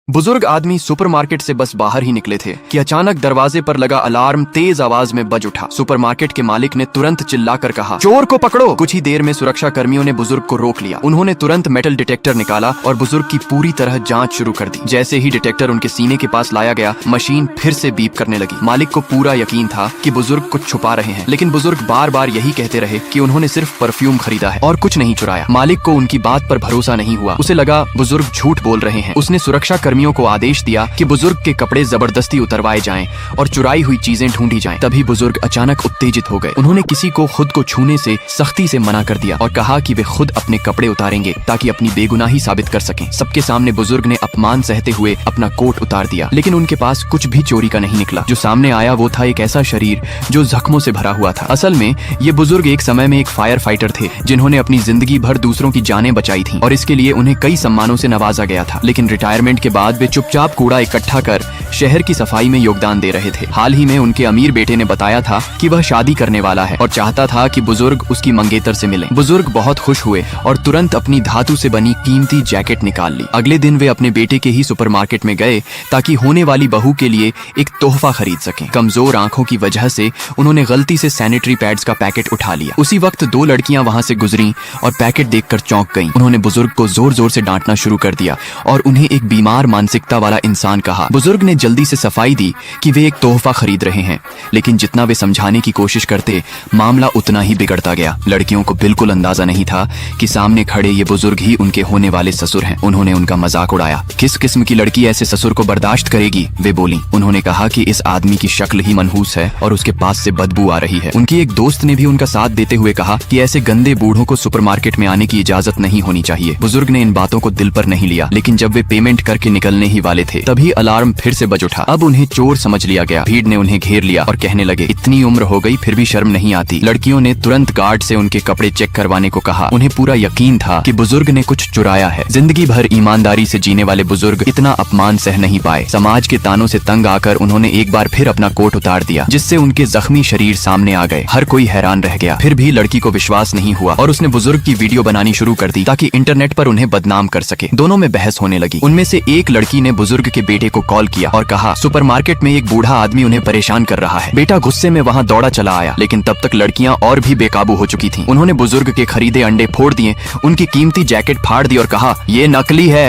बुजुर्ग आदमी सुपरमार्केट से बस बाहर ही निकले थे कि अचानक दरवाजे पर लगा अलार्म तेज आवाज में बज उठा। सुपरमार्केट के मालिक ने तुरंत चिल्लाकर कहा, चोर को पकड़ो। कुछ ही देर में सुरक्षा कर्मियों ने बुजुर्ग को रोक लिया। उन्होंने तुरंत मेटल डिटेक्टर निकाला और बुजुर्ग की पूरी तरह जांच शुरू कर दी। जैसे ही डिटेक्टर उनके सीने के पास लाया गया, मशीन फिर से बीप करने लगी। मालिक को पूरा यकीन था कि बुजुर्ग कुछ छुपा रहे हैं, लेकिन बुजुर्ग बार बार यही कहते रहे कि उन्होंने सिर्फ परफ्यूम खरीदा है और कुछ नहीं चुराया। मालिक को उनकी बात पर भरोसा नहीं हुआ। उसे लगा बुजुर्ग झूठ बोल रहे हैं। उसने सुरक्षा कर्मियों को आदेश दिया कि बुजुर्ग के कपड़े जबरदस्ती उतरवाए जाएं और चुराई हुई चीजें ढूंढी जाएं। तभी बुजुर्ग अचानक उत्तेजित हो गए। उन्होंने किसी को खुद को छूने से सख्ती से मना कर दिया और कहा कि वे खुद अपने कपड़े उतारेंगे ताकि अपनी बेगुनाही साबित कर सकें। सबके सामने बुजुर्ग ने अपमान सहते हुए अपना कोट उतार दिया, लेकिन उनके पास कुछ भी चोरी का नहीं निकला। जो सामने आया वो था एक ऐसा शरीर जो जख्मों से भरा हुआ था। असल में ये बुजुर्ग एक समय में एक फायर फाइटर थे, जिन्होंने अपनी जिंदगी भर दूसरों की जानें बचाई थी और इसके लिए उन्हें कई सम्मानों से नवाजा गया था। लेकिन रिटायरमेंट के बाद वे चुपचाप कूड़ा इकट्ठा कर शहर की सफाई में योगदान दे रहे थे। हाल ही में उनके अमीर बेटे ने बताया था कि वह शादी करने वाला है और चाहता था कि बुजुर्ग उसकी मंगेतर से मिलें। बुजुर्ग बहुत खुश हुए और तुरंत अपनी धातु से बनी कीमती जैकेट निकाल ली। अगले दिन वे अपने बेटे के ही सुपरमार्केट में गए ताकि होने वाली बहू के लिए एक तोहफा खरीद सकें। कमजोर आंखों की वजह से उन्होंने गलती से सैनिटरी पैड्स का पैकेट उठा लिया। उसी वक्त दो लड़कियां वहां से गुजरी और पैकेट देखकर चौंक गईं। उन्होंने बुजुर्ग को जोर जोर से डांटना शुरू कर दिया और उन्हें एक बीमार मानसिकता वाला इंसान कहा। बुजुर्ग ने जल्दी से सफाई दी कि वे एक तोहफा खरीद रहे हैं, लेकिन जितना वे समझाने की कोशिश करते, मामला उतना ही बिगड़ता गया। लड़कियों को बिल्कुल अंदाजा नहीं था कि सामने खड़े ये बुजुर्ग ही उनके होने वाले ससुर हैं। उन्होंने उनका मजाक उड़ाया। किस किस्म की लड़की ऐसे ससुर को बर्दाश्त करेगी, वे बोली। उन्होंने कहा कि इस आदमी की शक्ल ही मनहूस है और उसके पास से बदबू आ रही है। उनकी एक दोस्त ने भी उनका साथ देते हुए कहा कि ऐसे गंदे बूढ़ों को सुपरमार्केट में आने की इजाजत नहीं होनी चाहिए। बुजुर्ग ने इन बातों को दिल पर नहीं लिया, लेकिन जब वे पेमेंट करके निकलने ही वाले थे, तभी अलार्म फिर से बज उठा। अब उन्हें चोर समझ लिया गया। भीड़ ने उन्हें घेर लिया और कहने लगे, इतनी उम्र हो गई फिर भी शर्म नहीं आती। लड़कियों ने तुरंत गार्ड से उनके कपड़े चेक करवाने को कहा। उन्हें पूरा यकीन था कि बुजुर्ग ने कुछ चुराया है। जिंदगी भर ईमानदारी से जीने वाले बुजुर्ग इतना अपमान सह नहीं पाए। समाज के तानों से तंग आकर उन्होंने एक बार फिर अपना कोट उतार दिया, जिससे उनके जख्मी शरीर सामने आ गए। हर कोई हैरान रह गया। फिर भी लड़की को विश्वास नहीं हुआ और उसने बुजुर्ग की वीडियो बनानी शुरू कर दी ताकि इंटरनेट पर उन्हें बदनाम कर सके। दोनों में बहस होने लगी। उनमें से एक लड़की ने बुजुर्ग के बेटे को कॉल किया और कहा, सुपरमार्केट में एक बूढ़ा आदमी उन्हें परेशान कर रहा है। बेटा गुस्से में वहां दौड़ा चला आया, लेकिन तब तक लड़कियां और भी बेकाबू हो चुकी थीं। उन्होंने बुजुर्ग के खरीदे अंडे फोड़ दिए, उनकी कीमती जैकेट फाड़ दी और कहा, ये नकली है।